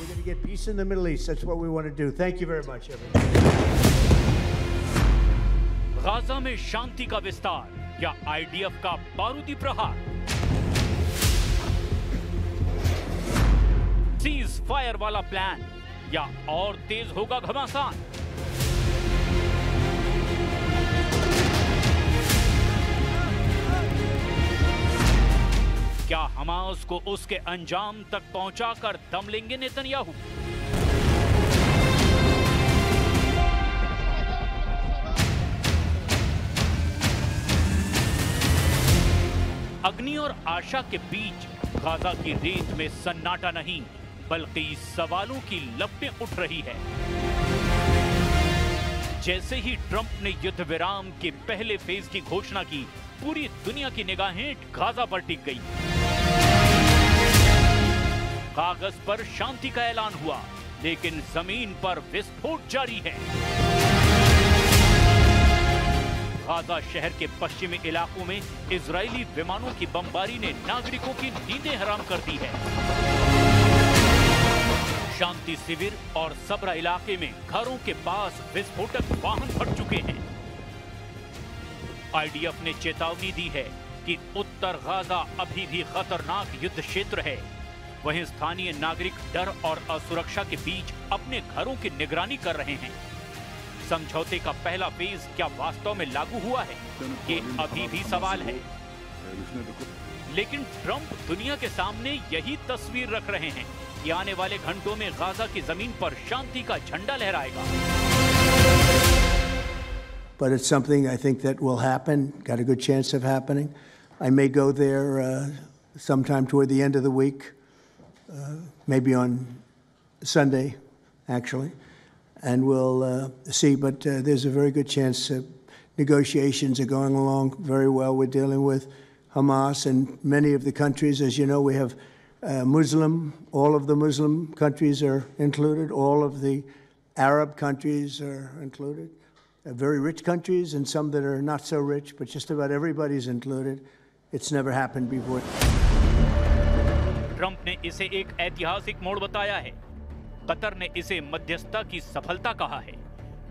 We're going to get peace in the Middle East. That's what we want to do. Thank you very much, everyone. Gaza में शांति का विस्तार या IDF का बारूदी प्रहार? Cease fire वाला प्लान या और तेज होगा घमासान? क्या हमास को उसके अंजाम तक पहुंचाकर दम लेंगे नेतन्याहू? अग्नि और आशा के बीच गाजा की रेत में सन्नाटा नहीं बल्कि सवालों की लपटें उठ रही है। जैसे ही ट्रंप ने युद्ध विराम के पहले फेज की घोषणा की, पूरी दुनिया की निगाहें गाजा पर टिक गई। कागज पर शांति का ऐलान हुआ, लेकिन जमीन पर विस्फोट जारी है। गाजा शहर के पश्चिमी इलाकों में इजरायली विमानों की बमबारी ने नागरिकों की नींदें हराम कर दी है। शांति शिविर और सबरा इलाके में घरों के पास विस्फोटक वाहन फट चुके हैं। आईडीएफ ने चेतावनी दी है कि उत्तर गाजा अभी भी खतरनाक युद्ध क्षेत्र है। वहीं स्थानीय नागरिक डर और असुरक्षा के बीच अपने घरों की निगरानी कर रहे हैं। समझौते का पहला फेज क्या वास्तव में लागू हुआ है, ये अभी भी सवाल है। लेकिन ट्रंप दुनिया के सामने यही तस्वीर रख रहे हैं कि आने वाले घंटों में गाजा की जमीन पर शांति का झंडा लहराएगा। But it's something I think that will happen, got a good chance of happening. I may go there sometime toward the end of the week, maybe on Sunday, actually, and we'll see. But there's a very good chance negotiations are going along very well. We're dealing with Hamas and many of the countries. As you know, we have all of the Muslim countries are included, all of the Arab countries are included. Very rich countries and some that are not so rich, but just about everybody's included. It's never happened before. Trump ने इसे एक ऐतिहासिक मोड़ बताया है। Qatar ने इसे मध्यस्थता की सफलता कहा है।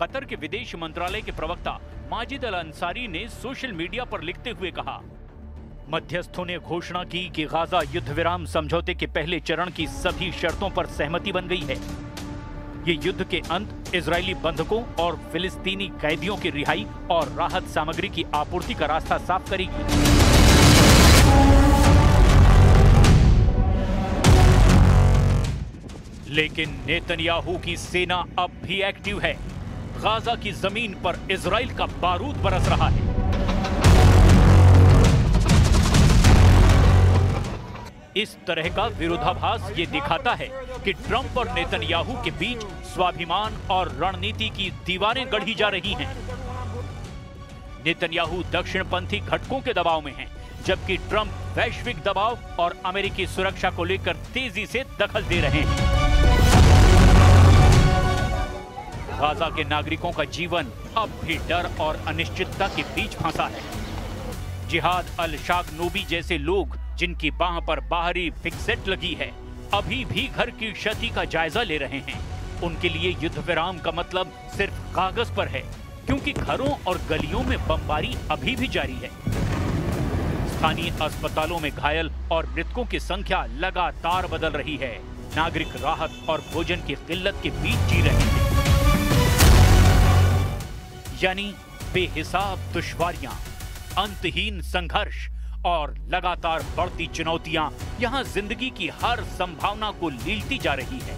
कतर के विदेश मंत्रालय के प्रवक्ता माजिद अल अंसारी ने सोशल मीडिया पर लिखते हुए कहा, मध्यस्थों ने घोषणा की कि गाजा युद्ध विराम समझौते के पहले चरण की सभी शर्तों पर सहमति बन गई है। ये युद्ध के अंत इजरायली बंधकों और फिलिस्तीनी कैदियों की रिहाई और राहत सामग्री की आपूर्ति का रास्ता साफ करेगी। लेकिन नेतन्याहू की सेना अब भी एक्टिव है। गाजा की जमीन पर इजराइल का बारूद बरस रहा है। इस तरह का विरोधाभास ये दिखाता है कि ट्रंप और नेतन्याहू के बीच स्वाभिमान और रणनीति की दीवारें गढ़ी जा रही हैं। नेतन्याहू दक्षिणपंथी घटकों के दबाव में हैं, जबकि ट्रंप वैश्विक दबाव और अमेरिकी सुरक्षा को लेकर तेजी से दखल दे रहे हैं। गाजा के नागरिकों का जीवन अब भी डर और अनिश्चितता के बीच फंसा है। जिहाद अल शागनूबी जैसे लोग जिनकी बाह पर बाहरी फिक्सेट लगी है, अभी भी घर की क्षति का जायजा ले रहे हैं। उनके लिए युद्ध विराम का मतलब सिर्फ कागज पर है, क्योंकि घरों और गलियों में बमबारी अभी भी जारी है। स्थानीय अस्पतालों में घायल और मृतकों की संख्या लगातार बदल रही है। नागरिक राहत और भोजन की किल्लत के बीच जी रहे हैं। यानी बेहिसाब दुश्वारियां, अंतहीन संघर्ष और लगातार बढ़ती चुनौतियां यहां जिंदगी की हर संभावना को लीलती जा रही है।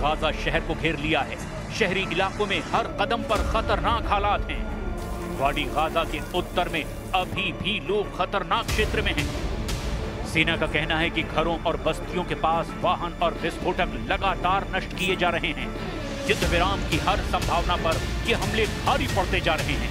गाजा शहर को घेर लिया है। शहरी इलाकों में हर कदम पर खतरनाक हालात हैं। वाडी गाजा के उत्तर में अभी भी लोग खतरनाक क्षेत्र में हैं। सेना का कहना है कि घरों और बस्तियों के पास वाहन और विस्फोटक लगातार नष्ट किए जा रहे हैं। युद्ध विराम की हर संभावना पर ये हमले भारी पड़ते जा रहे हैं।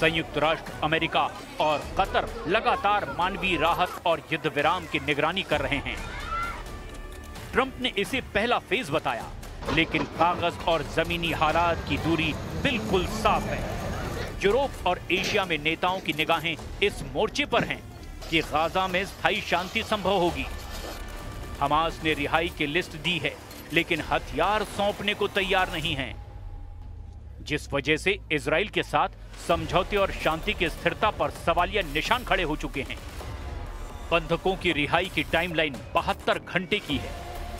संयुक्त राष्ट्र, अमेरिका और कतर लगातार मानवीय राहत और युद्ध विराम की निगरानी कर रहे हैं। ट्रंप ने इसे पहला फेज बताया, लेकिन कागज और जमीनी हालात की दूरी बिल्कुल साफ है। यूरोप और एशिया में नेताओं की निगाहें इस मोर्चे पर हैं कि गाजा में स्थायी शांति संभव होगी। हमास ने रिहाई की लिस्ट दी है, लेकिन हथियार सौंपने को तैयार नहीं है, जिस वजह से इजराइल के साथ समझौते और शांति की स्थिरता पर सवालिया निशान खड़े हो चुके हैं। बंधकों की रिहाई की टाइमलाइन 72 घंटे की है,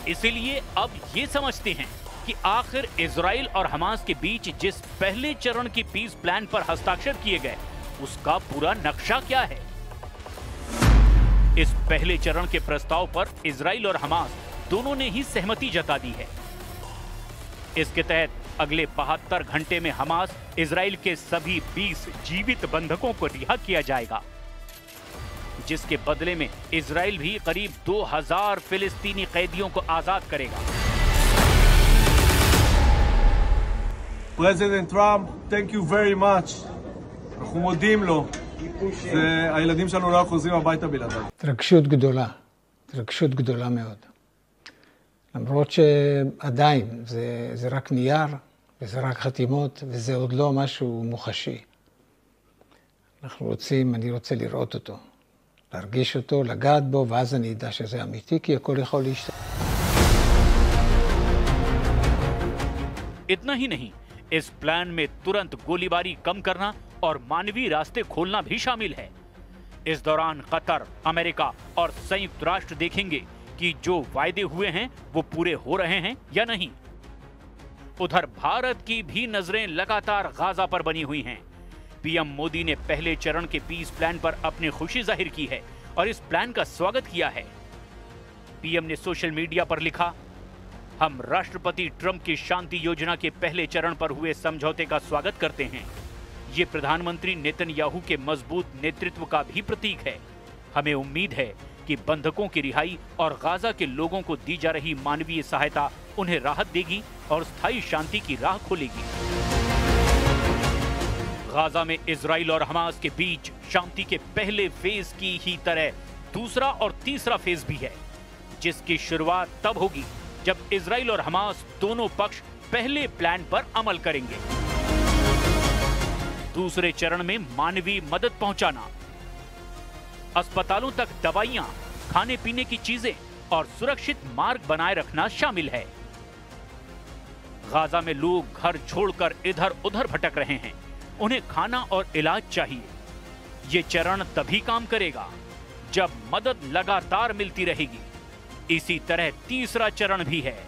इसीलिए अब ये समझते हैं कि आखिर इजराइल और हमास के बीच जिस पहले चरण की पीस प्लान पर हस्ताक्षर किए गए, उसका पूरा नक्शा क्या है। इस पहले चरण के प्रस्ताव पर इजराइल और हमास दोनों ने ही सहमति जता दी है। इसके तहत अगले 72 घंटे में हमास इजराइल के सभी 20 जीवित बंधकों को रिहा किया जाएगा, जिसके बदले में इजराइल भी करीब 2000 फिलिस्तीनी कैदियों को आजाद करेगा। President Trump, thank you very much. אנחנו מודים לו. הילדים שלנו לא חוזרים הביתה בלעדיו. התרגשות גדולה מאוד. למרות שעדיין זה רק נייר, וזה רק חתימות, וזה עוד לא משהו מוחשי. אני רוצה לראות אותו, להרגיש אותו, לגעת בו, ואז אני אדע שזה אמיתי, כי הכל יכול להשתנות. इतना ही नहीं, इस प्लान में तुरंत गोलीबारी कम करना और मानवीय रास्ते खोलना भी शामिल है। इस दौरान कतर, अमेरिका और संयुक्त राष्ट्र देखेंगे कि जो वायदे हुए हैं वो पूरे हो रहे हैं या नहीं। उधर भारत की भी नजरें लगातार गाजा पर बनी हुई हैं। पीएम मोदी ने पहले चरण के पीस प्लान पर अपनी खुशी जाहिर की है और इस प्लान का स्वागत किया है। पीएम ने सोशल मीडिया पर लिखा, हम राष्ट्रपति ट्रंप की शांति योजना के पहले चरण पर हुए समझौते का स्वागत करते हैं। ये प्रधानमंत्री नेतन्याहू के मजबूत नेतृत्व का भी प्रतीक है। हमें उम्मीद है कि बंधकों की रिहाई और गाजा के लोगों को दी जा रही मानवीय सहायता उन्हें राहत देगी और स्थायी शांति की राह खोलेगी। गाजा में इजराइल और हमास के बीच शांति के पहले फेज की ही तरह दूसरा और तीसरा फेज भी है, जिसकी शुरुआत तब होगी जब इजराइल और हमास दोनों पक्ष पहले प्लान पर अमल करेंगे। दूसरे चरण में मानवीय मदद पहुंचाना, अस्पतालों तक दवाइयां, खाने पीने की चीजें और सुरक्षित मार्ग बनाए रखना शामिल है। गाजा में लोग घर छोड़कर इधर उधर भटक रहे हैं, उन्हें खाना और इलाज चाहिए। ये चरण तभी काम करेगा जब मदद लगातार मिलती रहेगी। इसी तरह तीसरा चरण भी है,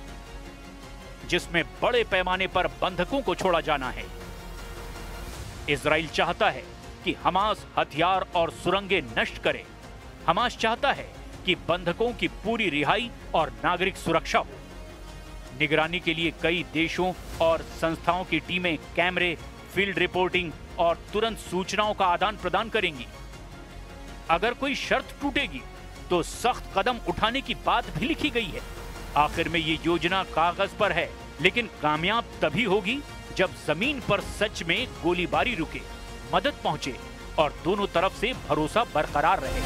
जिसमें बड़े पैमाने पर बंधकों को छोड़ा जाना है। इजराइल चाहता है कि हमास हथियार और सुरंगें नष्ट करे। हमास चाहता है कि बंधकों की पूरी रिहाई और नागरिक सुरक्षा हो। निगरानी के लिए कई देशों और संस्थाओं की टीमें कैमरे, फील्ड रिपोर्टिंग और तुरंत सूचनाओं का आदान प्रदान करेंगी। अगर कोई शर्त टूटेगी तो सख्त कदम उठाने की बात भी लिखी गई है। आखिर में ये योजना कागज पर है, लेकिन कामयाब तभी होगी जब जमीन पर सच में गोलीबारी रुके, मदद पहुंचे और दोनों तरफ से भरोसा बरकरार रहे।